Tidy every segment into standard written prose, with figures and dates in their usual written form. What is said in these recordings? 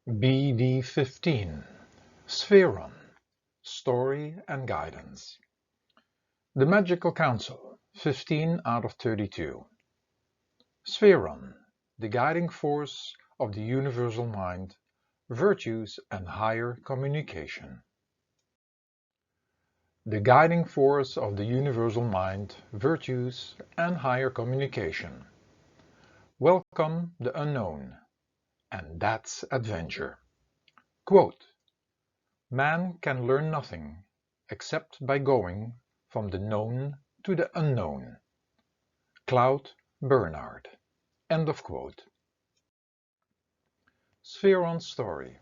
Bd15 Sferon Story and Guidance. The Magical Council 15 out of 32. Sferon, the guiding force of the universal mind, virtues and higher communication. The guiding force of the universal mind, virtues and higher communication. Welcome the unknown, and that's adventure. Quote, "Man can learn nothing except by going from the known to the unknown." Claude Bernard. End of quote. Sferon's story.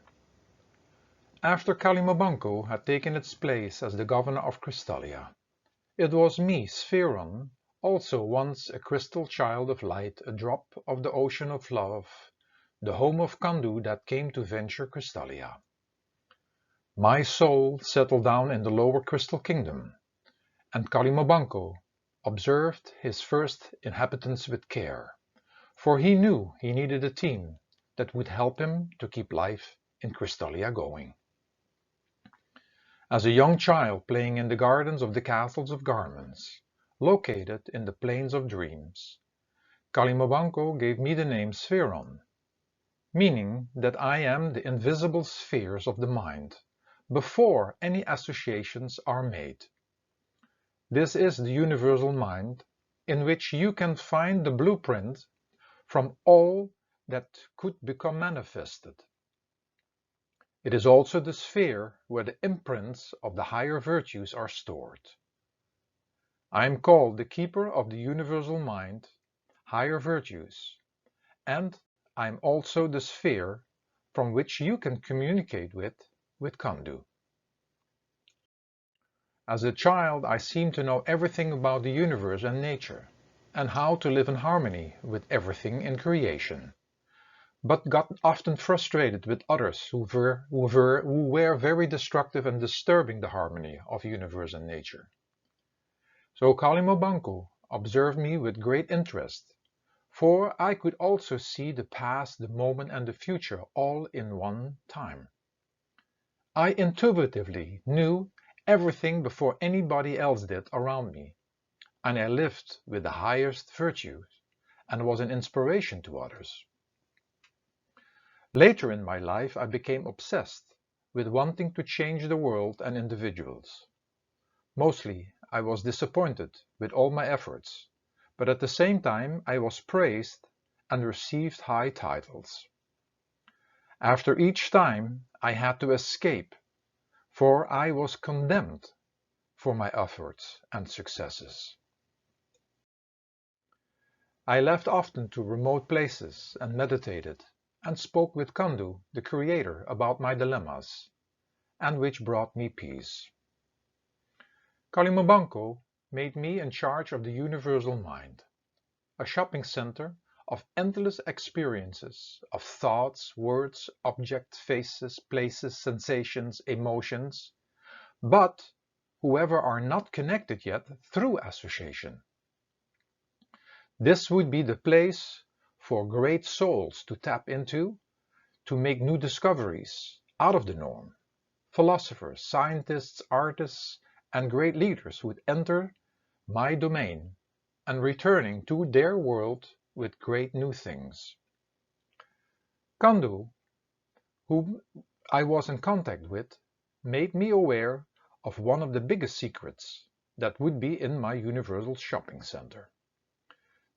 After Kalimobanko had taken its place as the governor of Crystalia, it was me, Sferon, also once a crystal child of light, a drop of the ocean of love, the home of Kandu that came to venture Crystalia. My soul settled down in the lower crystal kingdom, and Kalimobanko observed his first inhabitants with care, for he knew he needed a team that would help him to keep life in Crystalia going. As a young child playing in the gardens of the castles of garments, located in the plains of dreams, Kalimobanko gave me the name Sferon, meaning that I am the invisible spheres of the mind, before any associations are made. This is the universal mind, in which you can find the blueprint from all that could become manifested. It is also the sphere where the imprints of the higher virtues are stored. I am called the keeper of the universal mind, higher virtues, and I am also the sphere from which you can communicate with Kandu. As a child, I seemed to know everything about the universe and nature, and how to live in harmony with everything in creation, but got often frustrated with others who were very destructive and disturbing the harmony of universe and nature. So Kalimobanko observed me with great interest, for I could also see the past, the moment and the future all in one time. I intuitively knew everything before anybody else did around me, and I lived with the highest virtues and was an inspiration to others. Later in my life, I became obsessed with wanting to change the world and individuals. Mostly, I was disappointed with all my efforts, but at the same time, I was praised and received high titles. After each time, I had to escape, for I was condemned for my efforts and successes. I left often to remote places and meditated, and spoke with Kandu, the creator, about my dilemmas, and which brought me peace. Kalimobanko made me in charge of the universal mind, a shopping center of endless experiences of thoughts, words, objects, faces, places, sensations, emotions, but whoever are not connected yet through association. This would be the place for great souls to tap into, to make new discoveries out of the norm. Philosophers, scientists, artists, and great leaders would enter my domain and returning to their world with great new things. Kandu, whom I was in contact with, made me aware of one of the biggest secrets that would be in my universal shopping center.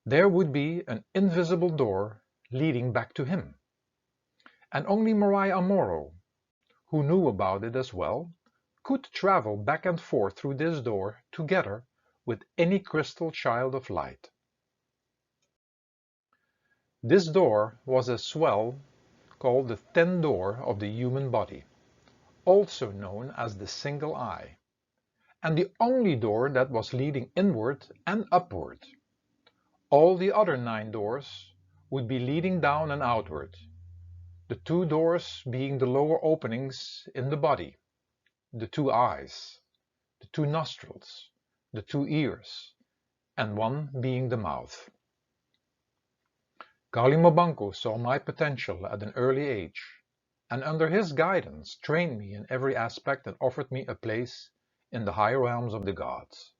There would be an invisible door leading back to him. And only Mariah Amoro, who knew about it as well, could travel back and forth through this door together with any crystal child of light. This door was as well called the 10th door of the human body, also known as the single eye, and the only door that was leading inward and upward. All the other 9 doors would be leading down and outward, the 2 doors being the lower openings in the body, the 2 eyes, the 2 nostrils, the 2 ears, and 1 being the mouth. Kalimobanko saw my potential at an early age and under his guidance trained me in every aspect and offered me a place in the higher realms of the gods,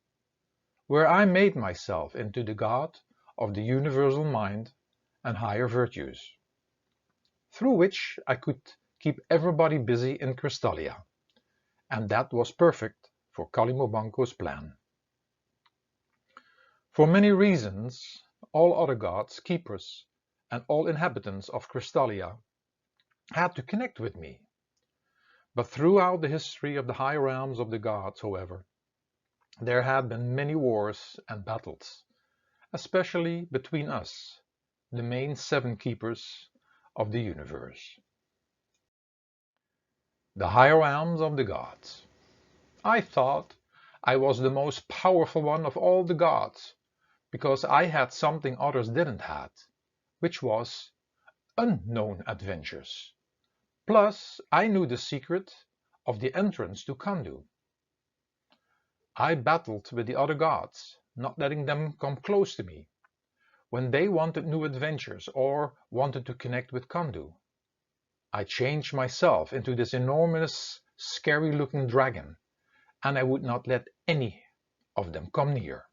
where I made myself into the god of the universal mind and higher virtues, through which I could keep everybody busy in Crystallia, and that was perfect for Kalimobanko's plan. For many reasons, all other gods, keepers, and all inhabitants of Crystallia had to connect with me. But throughout the history of the high realms of the gods, however, there had been many wars and battles, especially between us, the main 7 keepers of the universe. The high realms of the gods. I thought I was the most powerful one of all the gods, because I had something others didn't have, which was unknown adventures. Plus, I knew the secret of the entrance to Kandu. I battled with the other gods, not letting them come close to me, when they wanted new adventures or wanted to connect with Kandu. I changed myself into this enormous, scary-looking dragon, and I would not let any of them come near.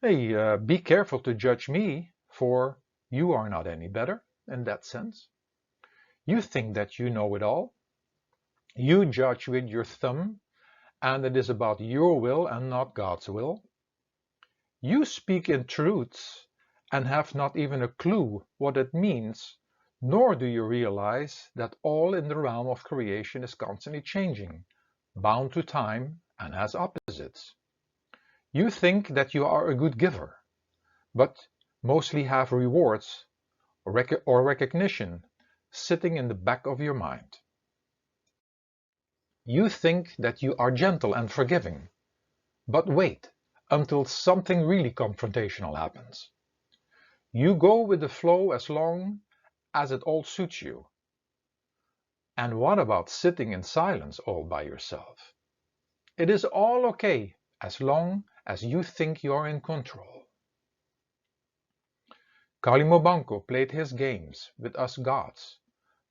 Hey, be careful to judge me, for you are not any better in that sense. You think that you know it all. You judge with your thumb, and it is about your will and not God's will. You speak in truths and have not even a clue what it means, nor do you realize that all in the realm of creation is constantly changing, bound to time, and has opposites. You think that you are a good giver, but mostly have rewards or recognition sitting in the back of your mind. You think that you are gentle and forgiving, but wait until something really confrontational happens. You go with the flow as long as it all suits you. And what about sitting in silence all by yourself? It is all okay as long as you think you're in control. Kalimobanko played his games with us gods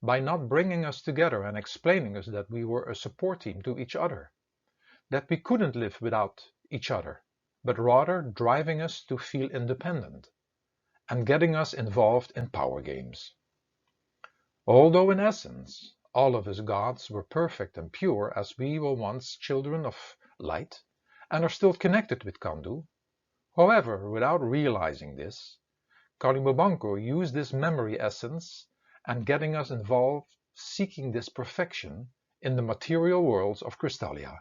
by not bringing us together and explaining us that we were a support team to each other, that we couldn't live without each other, but rather driving us to feel independent and getting us involved in power games. Although in essence, all of us gods were perfect and pure as we were once children of light and are still connected with Kandu. However, without realizing this, Kalimobanko used this memory essence and getting us involved seeking this perfection in the material worlds of Crystallia,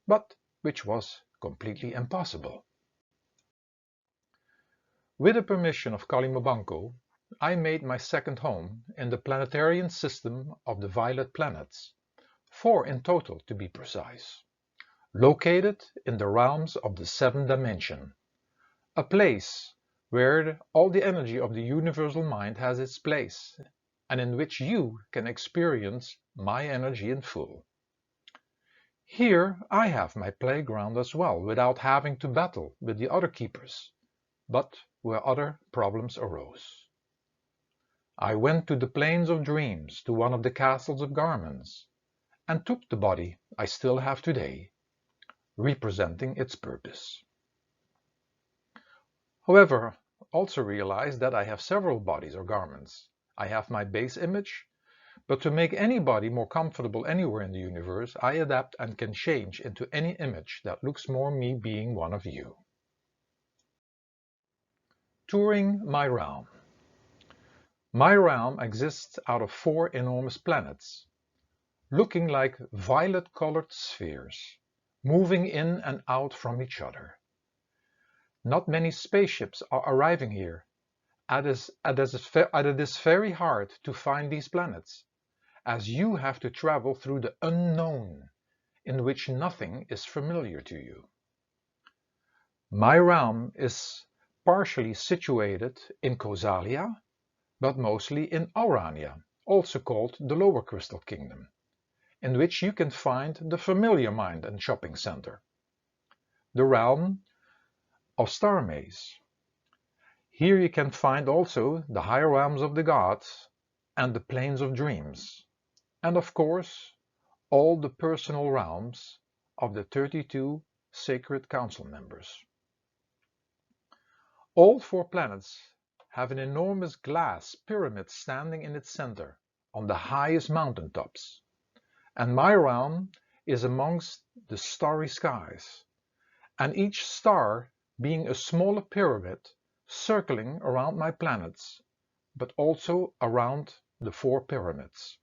but which was completely impossible. With the permission of Kalimobanko, I made my second home in the planetarian system of the Violet Planets, 4 in total to be precise, located in the realms of the 7th dimension, a place where all the energy of the universal mind has its place, and in which you can experience my energy in full. Here I have my playground as well, without having to battle with the other keepers, but where other problems arose. I went to the plains of dreams, to one of the castles of garments, and took the body I still have today, representing its purpose. However, also realize that I have several bodies or garments. I have my base image, but to make any body more comfortable anywhere in the universe, I adapt and can change into any image that looks more me being one of you. Touring my realm. My realm exists out of 4 enormous planets, looking like violet-colored spheres, moving in and out from each other. Not many spaceships are arriving here, and it is very hard to find these planets, as you have to travel through the unknown, in which nothing is familiar to you. My realm is partially situated in Causalia, but mostly in Aurania, also called the Lower Crystal Kingdom, in which you can find the familiar mind and shopping center, the realm of Star Maze. Here you can find also the higher realms of the gods, and the planes of dreams, and of course, all the personal realms of the 32 sacred council members. All 4 planets have an enormous glass pyramid standing in its center on the highest mountain tops, and my realm is amongst the starry skies, and each star being a smaller pyramid circling around my planets, but also around the 4 pyramids.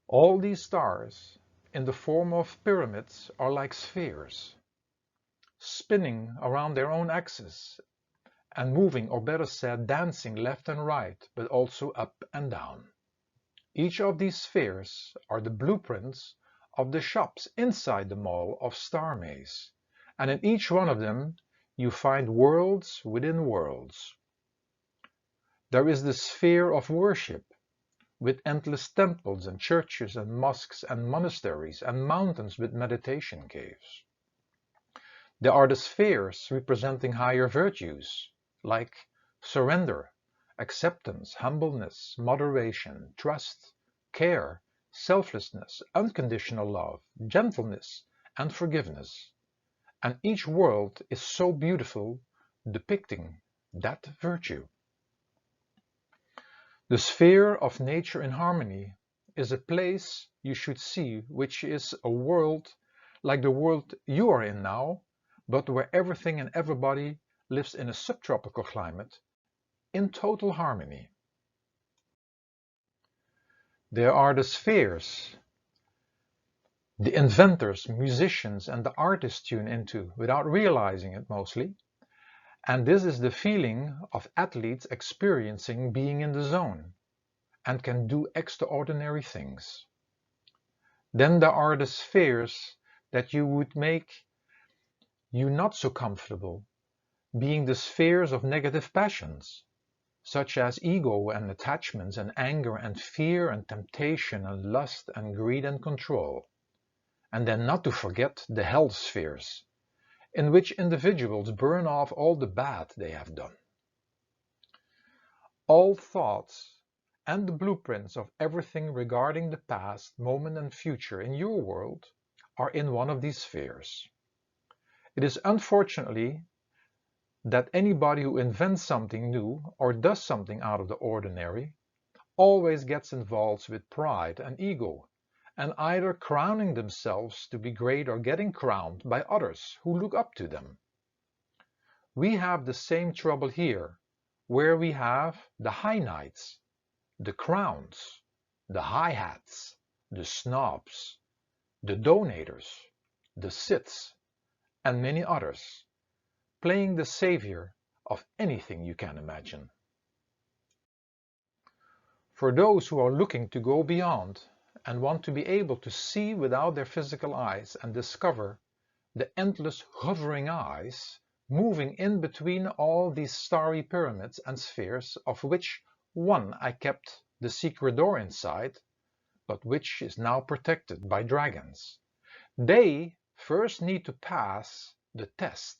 All these stars in the form of pyramids are like spheres, spinning around their own axis and moving, or better said, dancing left and right, but also up and down. Each of these spheres are the blueprints of the shops inside the mall of Star Maze, and in each one of them you find worlds within worlds. There is the sphere of worship, with endless temples and churches and mosques and monasteries and mountains with meditation caves. There are the spheres representing higher virtues, like surrender, acceptance, humbleness, moderation, trust, care, selflessness, unconditional love, gentleness, and forgiveness. And each world is so beautiful, depicting that virtue. The sphere of nature in harmony is a place you should see, which is a world like the world you are in now, but where everything and everybody lives in a subtropical climate in total harmony. There are the spheres the inventors, musicians, and the artists tune into without realizing it mostly, and this is the feeling of athletes experiencing being in the zone and can do extraordinary things. Then there are the spheres that you would make you not so comfortable, being the spheres of negative passions, such as ego and attachments and anger and fear and temptation and lust and greed and control. And then not to forget the hell spheres, in which individuals burn off all the bad they have done. All thoughts and the blueprints of everything regarding the past, moment and future in your world are in one of these spheres. It is unfortunately that anybody who invents something new or does something out of the ordinary always gets involved with pride and ego, and either crowning themselves to be great or getting crowned by others who look up to them. We have the same trouble here, where we have the high knights, the crowns, the hi-hats, the snobs, the donators, the Siths, and many others, playing the savior of anything you can imagine. For those who are looking to go beyond and want to be able to see without their physical eyes and discover the endless hovering eyes moving in between all these starry pyramids and spheres, of which one I kept the secret door inside, but which is now protected by dragons. They first need to pass the test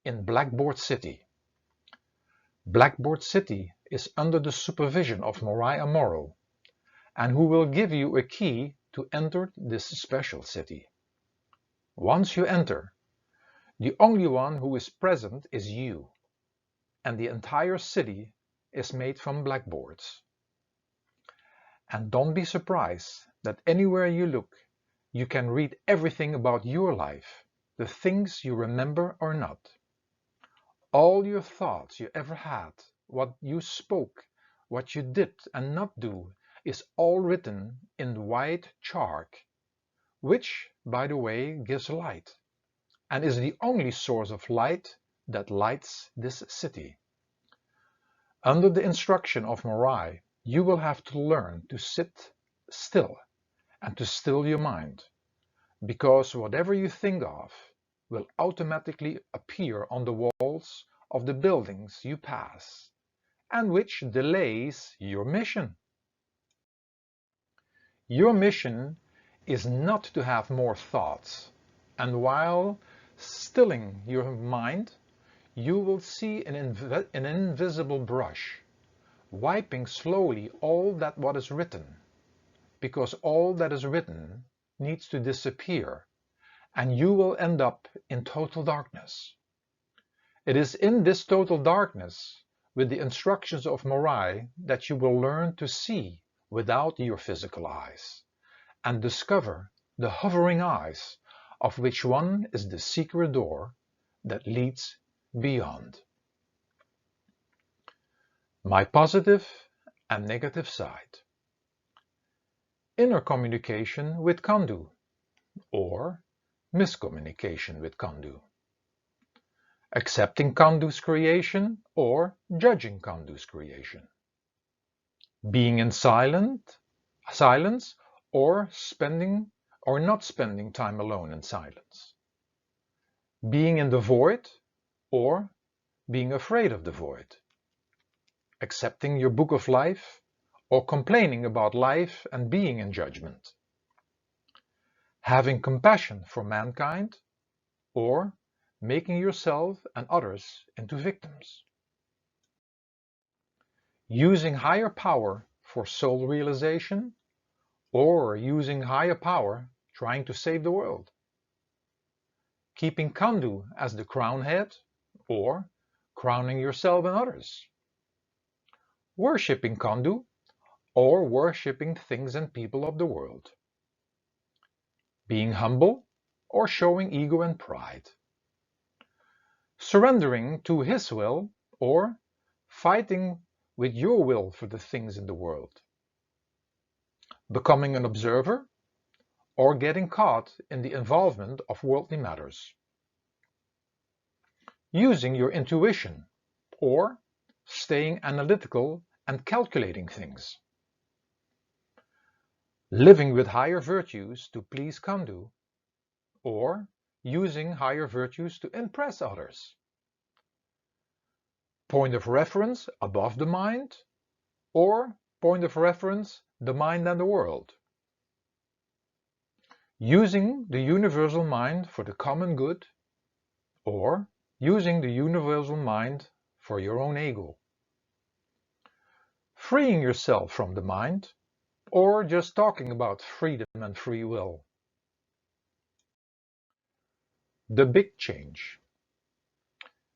in Blackboard City. Blackboard City is under the supervision of Moriah Morrow, and who will give you a key to enter this special city. Once you enter, the only one who is present is you, and the entire city is made from blackboards. And don't be surprised that anywhere you look, you can read everything about your life, the things you remember or not. All your thoughts you ever had, what you spoke, what you did and not do, is all written in white chalk, which, by the way, gives light, and is the only source of light that lights this city. Under the instruction of Morai, you will have to learn to sit still and to still your mind, because whatever you think of will automatically appear on the walls of the buildings you pass, and which delays your mission. Your mission is not to have more thoughts, and while stilling your mind, you will see an invisible brush wiping slowly all that what is written, because all that is written needs to disappear, and you will end up in total darkness. It is in this total darkness, with the instructions of Morai, that you will learn to see without your physical eyes, and discover the hovering eyes, of which one is the secret door that leads beyond. My positive and negative side. Inner communication with Kandu, or miscommunication with Kandu. Accepting Kandu's creation or judging Kandu's creation. Being in silence or not spending time alone in silence. Being in the void or being afraid of the void. Accepting your book of life or complaining about life and being in judgment. Having compassion for mankind or making yourself and others into victims. Using higher power for soul realization or using higher power trying to save the world. Keeping Kandu as the crown head or crowning yourself and others. Worshipping Kandu or worshipping things and people of the world. Being humble or showing ego and pride. Surrendering to his will or fighting with your will for the things in the world. Becoming an observer or getting caught in the involvement of worldly matters. Using your intuition or staying analytical and calculating things. Living with higher virtues to please Kandu or using higher virtues to impress others. Point of reference above the mind or point of reference the mind and the world. Using the universal mind for the common good or using the universal mind for your own ego. Freeing yourself from the mind or just talking about freedom and free will. The big change.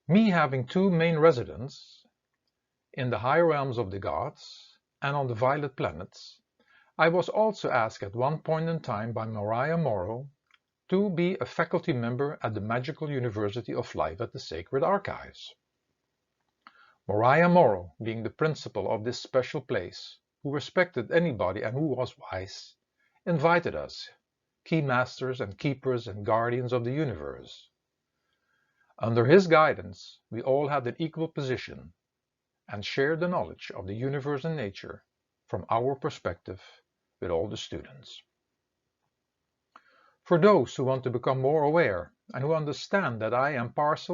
Me having two main residents in the higher realms of the gods and on the violet planets, I was also asked at one point in time by Mariah Morrow to be a faculty member at the Magical University of Life at the Sacred Archives. Mariah Morrow, being the principal of this special place, who respected anybody and who was wise, invited us, key masters and keepers and guardians of the universe. Under his guidance, we all had an equal position and shared the knowledge of the universe and nature from our perspective with all the students. For those who want to become more aware and who understand that I am part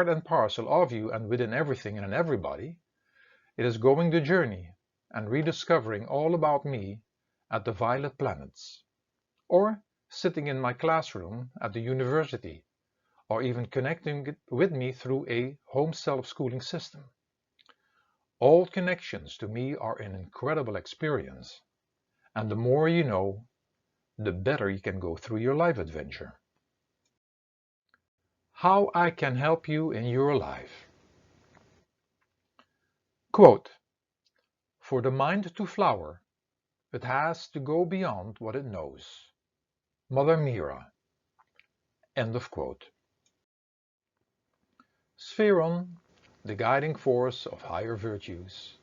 and parcel of you and within everything and in everybody, it is going the journey and rediscovering all about me at the violet planets, or sitting in my classroom at the university, or even connecting with me through a home self-schooling system. All connections to me are an incredible experience, and the more you know, the better you can go through your life adventure. How I can help you in your life. Quote, for the mind to flower, it has to go beyond what it knows. Mother Mira. End of quote. Sferon, the guiding force of higher virtues.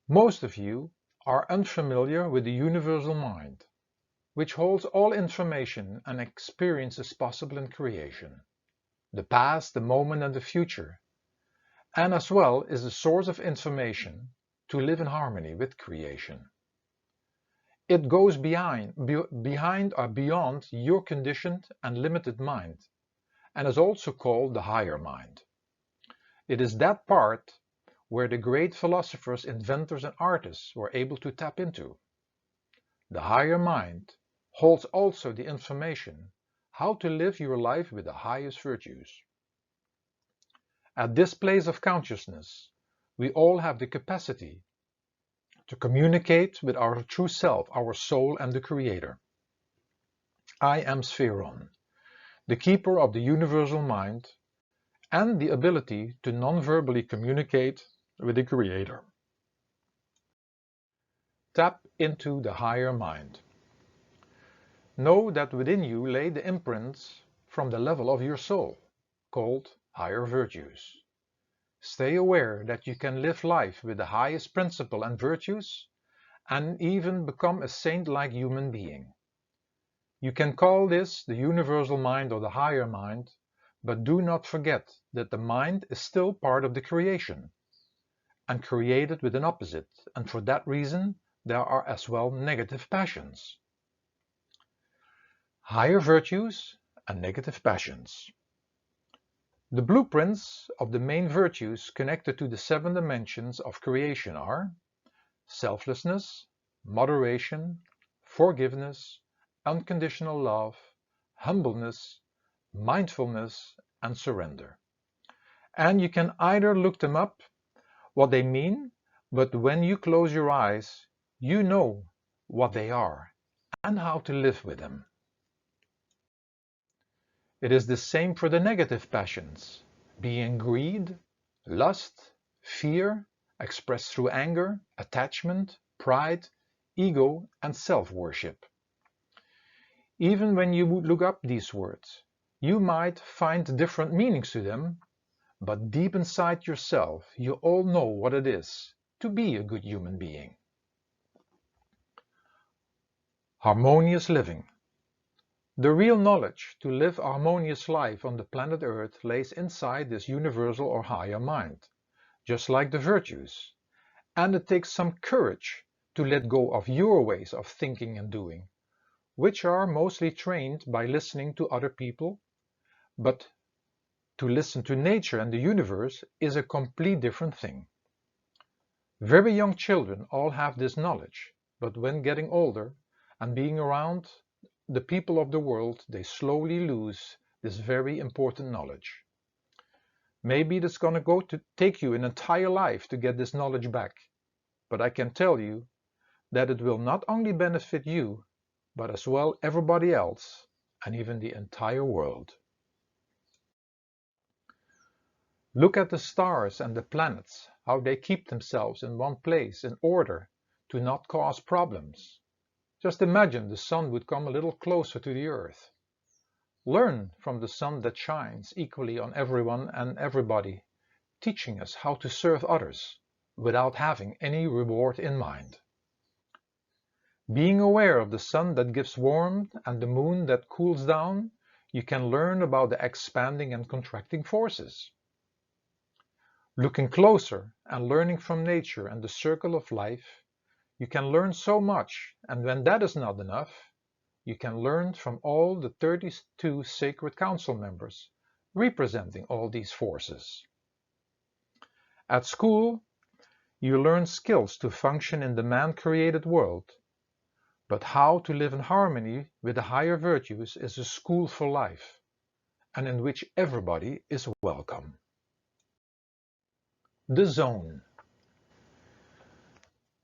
Most of you are unfamiliar with the universal mind, which holds all information and experiences possible in creation, the past, the moment, and the future, and as well is the source of information to live in harmony with creation. It goes behind or beyond your conditioned and limited mind, and is also called the higher mind. It is that part where the great philosophers, inventors, and artists were able to tap into. The higher mind holds also the information how to live your life with the highest virtues. At this place of consciousness, we all have the capacity to communicate with our true self, our soul, and the Creator. I am Sferon, the keeper of the universal mind, and the ability to non-verbally communicate with the Creator. Tap into the higher mind. Know that within you lay the imprints from the level of your soul, called higher virtues. Stay aware that you can live life with the highest principle and virtues, and even become a saint-like human being. You can call this the universal mind or the higher mind, but do not forget that the mind is still part of the creation, and created with an opposite, and for that reason there are as well negative passions. Higher virtues and negative passions. The blueprints of the main virtues connected to the 7 dimensions of creation are selflessness, moderation, forgiveness, unconditional love, humbleness, mindfulness, and surrender. And you can either look them up, what they mean, but when you close your eyes, you know what they are and how to live with them. It is the same for the negative passions, being greed, lust, fear, expressed through anger, attachment, pride, ego, and self-worship. Even when you would look up these words, you might find different meanings to them, but deep inside yourself, you all know what it is to be a good human being. Harmonious living. The real knowledge to live a harmonious life on the planet Earth lays inside this universal or higher mind, just like the virtues. And it takes some courage to let go of your ways of thinking and doing, which are mostly trained by listening to other people, but to listen to nature and the universe is a complete different thing. Very young children all have this knowledge, but when getting older and being around the people of the world, they slowly lose this very important knowledge. Maybe it's going to take you an entire life to get this knowledge back, but I can tell you that it will not only benefit you, but as well everybody else, and even the entire world. Look at the stars and the planets, how they keep themselves in one place in order to not cause problems. Just imagine the sun would come a little closer to the earth. Learn from the sun that shines equally on everyone and everybody, teaching us how to serve others without having any reward in mind. Being aware of the sun that gives warmth and the moon that cools down, you can learn about the expanding and contracting forces. Looking closer and learning from nature and the circle of life, you can learn so much, and when that is not enough, you can learn from all the 32 sacred council members representing all these forces. At school, you learn skills to function in the man-created world, but how to live in harmony with the higher virtues is a school for life, and in which everybody is welcome. The zone.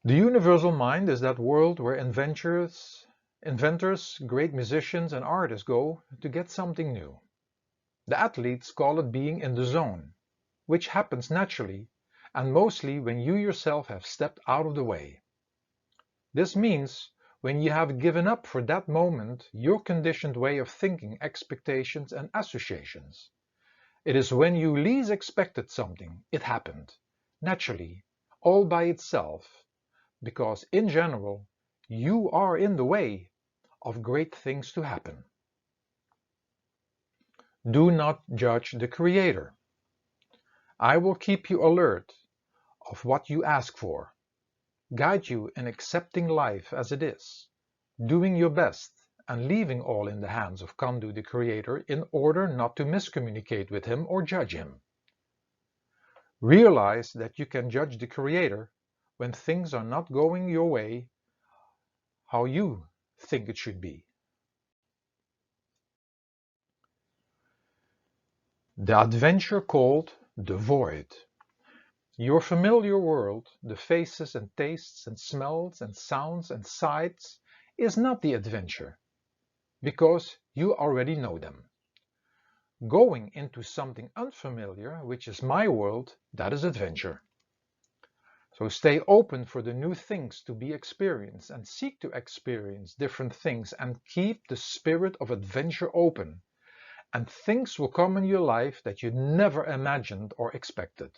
The universal mind is that world where inventors, great musicians and artists go to get something new. The athletes call it being in the zone, which happens naturally and mostly when you yourself have stepped out of the way. This means when you have given up for that moment your conditioned way of thinking, expectations and associations. It is when you least expected something, it happened, naturally, all by itself, because in general, you are in the way of great things to happen. Do not judge the Creator. I will keep you alert of what you ask for, guide you in accepting life as it is, doing your best and leaving all in the hands of Kandu the Creator in order not to miscommunicate with him or judge him. Realize that you can judge the Creator when things are not going your way how you think it should be. The adventure called the void. Your familiar world, the faces and tastes and smells and sounds and sights, is not the adventure, because you already know them. Going into something unfamiliar, which is my world, that is adventure. So stay open for the new things to be experienced and seek to experience different things and keep the spirit of adventure open, and things will come in your life that you never imagined or expected.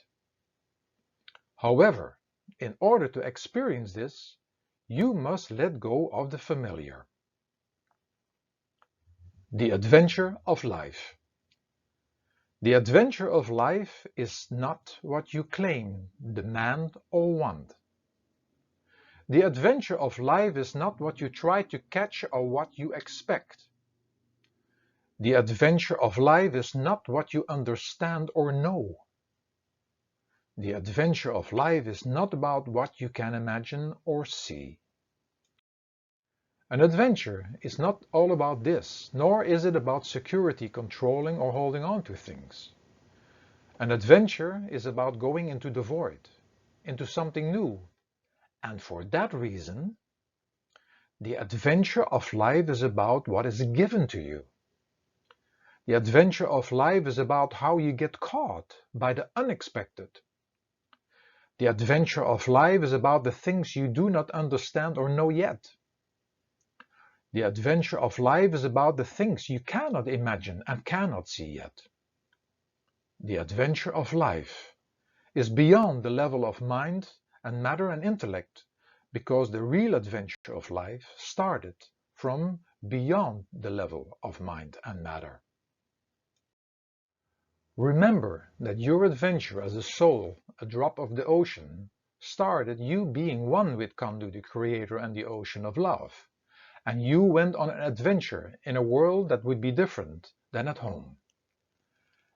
However, in order to experience this, you must let go of the familiar. The adventure of life. The adventure of life is not what you claim, demand, or want. The adventure of life is not what you try to catch or what you expect. The adventure of life is not what you understand or know. The adventure of life is not about what you can imagine or see. An adventure is not all about this, nor is it about security, controlling or holding on to things. An adventure is about going into the void, into something new, and for that reason, the adventure of life is about what is given to you. The adventure of life is about how you get caught by the unexpected. The adventure of life is about the things you do not understand or know yet. The adventure of life is about the things you cannot imagine and cannot see yet. The adventure of life is beyond the level of mind and matter and intellect, because the real adventure of life started from beyond the level of mind and matter. Remember that your adventure as a soul, a drop of the ocean, started you being one with Kandu, the creator, and the ocean of love, and you went on an adventure in a world that would be different than at home.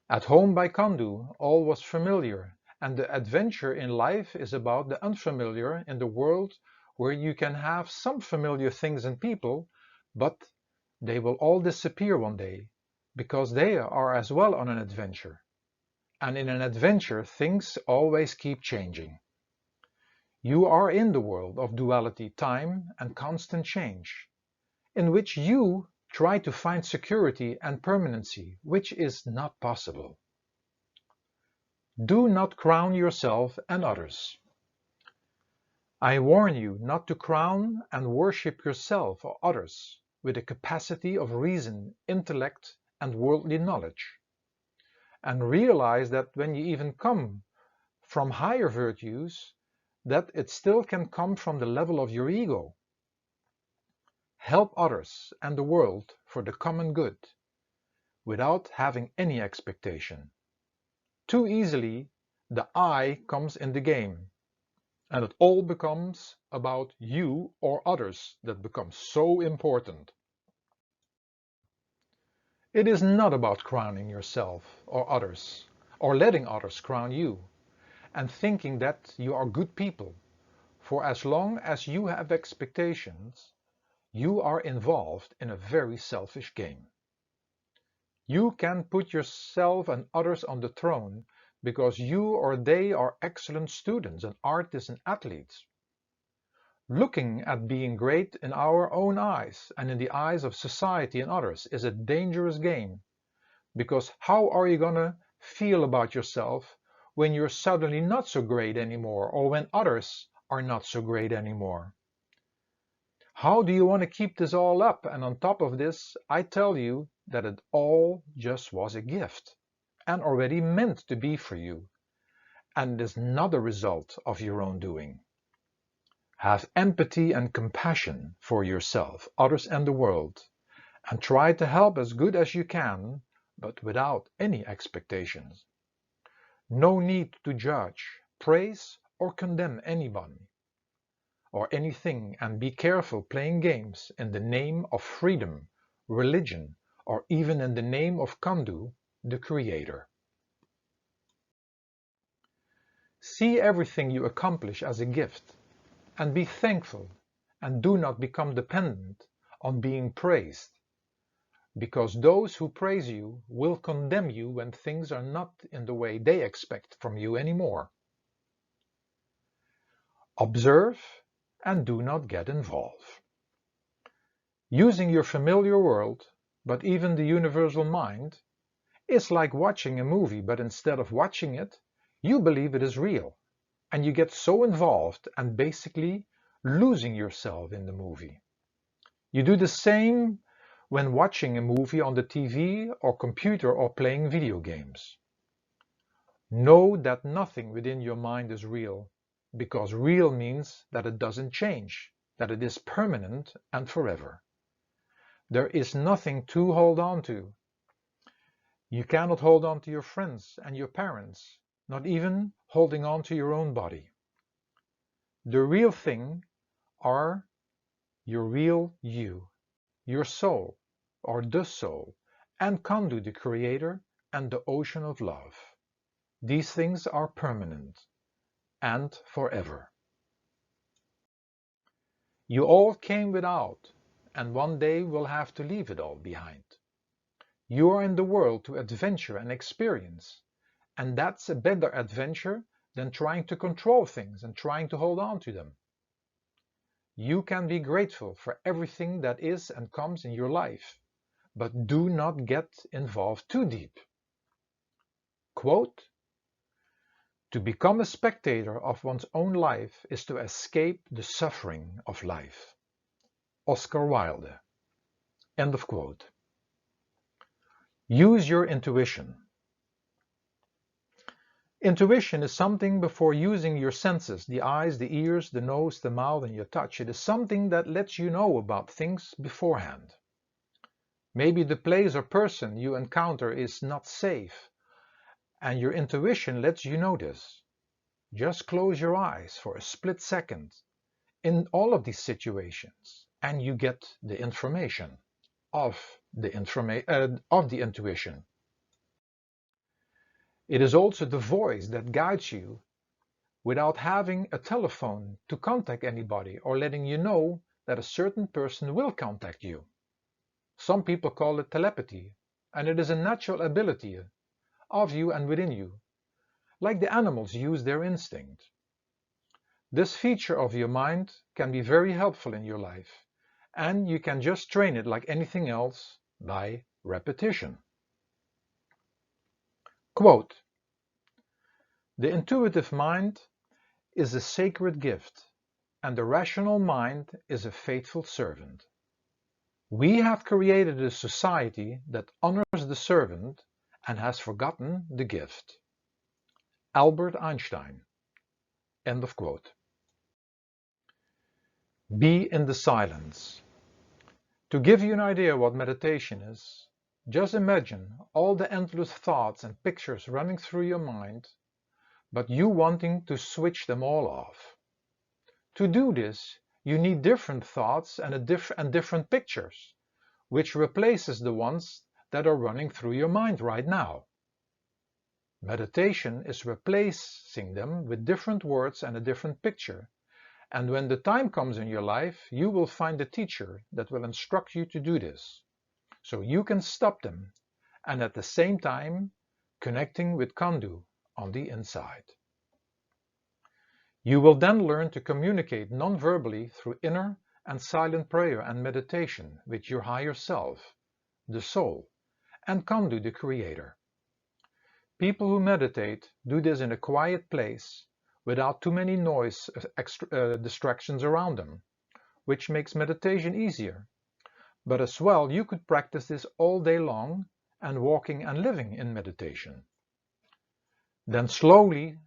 At home by Kandu, all was familiar, and the adventure in life is about the unfamiliar in the world where you can have some familiar things and people, but they will all disappear one day, because they are as well on an adventure. And in an adventure, things always keep changing. You are in the world of duality, time, and constant change, in which you try to find security and permanency, which is not possible. Do not crown yourself and others. I warn you not to crown and worship yourself or others with a capacity of reason, intellect, and worldly knowledge. And realize that when you even come from higher virtues, that it still can come from the level of your ego. Help others and the world for the common good, without having any expectation. Too easily, the I comes in the game, and it all becomes about you or others that becomes so important. It is not about crowning yourself or others, or letting others crown you, and thinking that you are good people, for as long as you have expectations, you are involved in a very selfish game. You can put yourself and others on the throne because you or they are excellent students and artists and athletes. Looking at being great in our own eyes and in the eyes of society and others is a dangerous game, because how are you going to feel about yourself when you're suddenly not so great anymore, or when others are not so great anymore? How do you want to keep this all up? And on top of this, I tell you that it all just was a gift and already meant to be for you, and is not a result of your own doing. Have empathy and compassion for yourself, others and the world, and try to help as good as you can, but without any expectations. No need to judge, praise, or condemn anybody or anything, and be careful playing games in the name of freedom, religion, or even in the name of Kandu, the creator. See everything you accomplish as a gift, and be thankful, and do not become dependent on being praised. because those who praise you will condemn you when things are not in the way they expect from you anymore. Observe and do not get involved. Using your familiar world, but even the universal mind, is like watching a movie, but instead of watching it, you believe it is real, and you get so involved and basically losing yourself in the movie. You do the same when watching a movie on the TV or computer or playing video games. Know that nothing within your mind is real, because real means that it doesn't change, that it is permanent and forever. There is nothing to hold on to. You cannot hold on to your friends and your parents, not even holding on to your own body. The real thing are your real you, your soul, or the soul, and Kandu, the creator, and the ocean of love. These things are permanent and forever. You all came without, and one day will have to leave it all behind. You are in the world to adventure and experience, and that's a better adventure than trying to control things and trying to hold on to them. You can be grateful for everything that is and comes in your life, but do not get involved too deep. Quote, "To become a spectator of one's own life is to escape the suffering of life." Oscar Wilde. End of quote. Use your intuition. Intuition is something before using your senses, the eyes, the ears, the nose, the mouth, and your touch. It is something that lets you know about things beforehand. Maybe the place or person you encounter is not safe, and your intuition lets you know this. Just close your eyes for a split second in all of these situations, and you get the information of the intuition. It is also the voice that guides you without having a telephone to contact anybody or letting you know that a certain person will contact you. Some people call it telepathy, and it is a natural ability of you and within you, like the animals use their instinct. This feature of your mind can be very helpful in your life, and you can just train it like anything else by repetition. Quote, "The intuitive mind is a sacred gift, and the rational mind is a faithful servant. We have created a society that honors the servant and has forgotten the gift." Albert Einstein. End of quote. Be in the silence. To give you an idea what meditation is, just imagine all the endless thoughts and pictures running through your mind, but you wanting to switch them all off. To do this, you need different thoughts and different pictures, which replaces the ones that are running through your mind right now. Meditation is replacing them with different words and a different picture, and when the time comes in your life, you will find a teacher that will instruct you to do this, so you can stop them and at the same time connecting with Kandu on the inside. You will then learn to communicate non-verbally through inner and silent prayer and meditation with your higher self, the soul, and Kandu, the creator. People who meditate do this in a quiet place without too many noise distractions around them, which makes meditation easier. But as well, you could practice this all day long and walking and living in meditation. Then slowly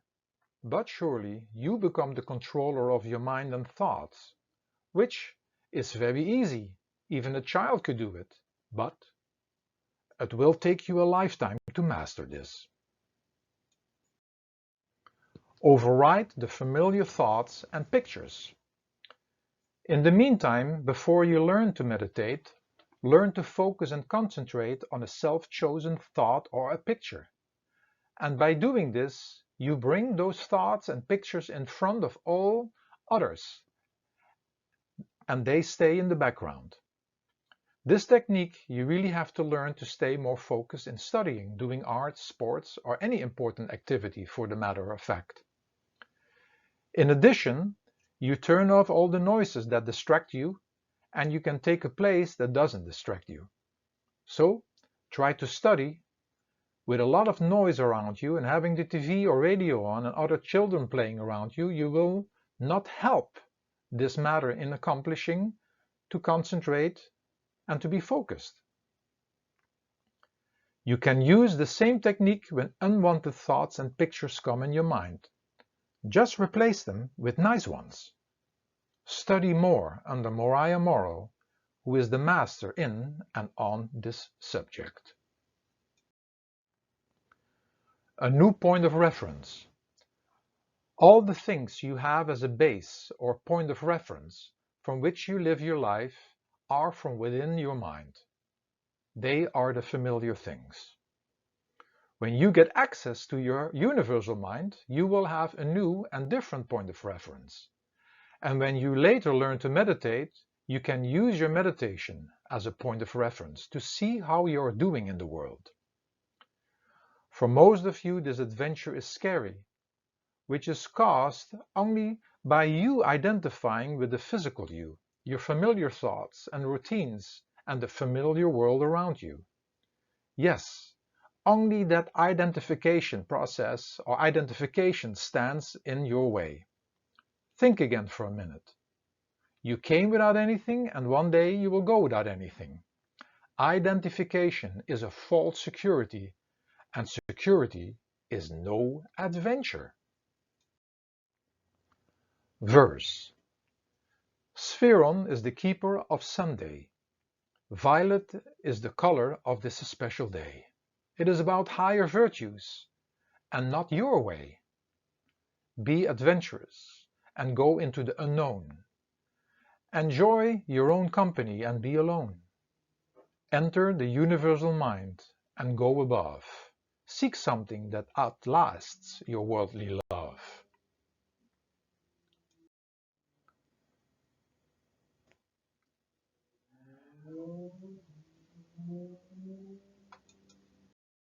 but surely you become the controller of your mind and thoughts, which is very easy. Even a child could do it, but it will take you a lifetime to master this. Override the familiar thoughts and pictures. In the meantime, before you learn to meditate, learn to focus and concentrate on a self-chosen thought or a picture. And by doing this, you bring those thoughts and pictures in front of all others, and they stay in the background. This technique you really have to learn to stay more focused in studying, doing art, sports, or any important activity for the matter of fact. In addition, you turn off all the noises that distract you, and you can take a place that doesn't distract you. So, try to study with a lot of noise around you, and having the TV or radio on and other children playing around you, you will not help this matter in accomplishing to concentrate and to be focused. You can use the same technique when unwanted thoughts and pictures come in your mind. Just replace them with nice ones. Study more under Moriah Morrow, who is the master in and on this subject. A new point of reference. All the things you have as a base or point of reference from which you live your life are from within your mind. They are the familiar things. When you get access to your universal mind, you will have a new and different point of reference. And when you later learn to meditate, you can use your meditation as a point of reference to see how you are doing in the world. For most of you, this adventure is scary, which is caused only by you identifying with the physical you, your familiar thoughts and routines, and the familiar world around you. Yes, only that identification process or identification stands in your way. Think again for a minute. You came without anything, and one day you will go without anything. Identification is a false security, and security is no adventure. Verse. Sferon is the keeper of Sunday. Violet is the color of this special day. It is about higher virtues, and not your way. Be adventurous and go into the unknown. Enjoy your own company and be alone. Enter the universal mind and go above. Seek something that outlasts your worldly love.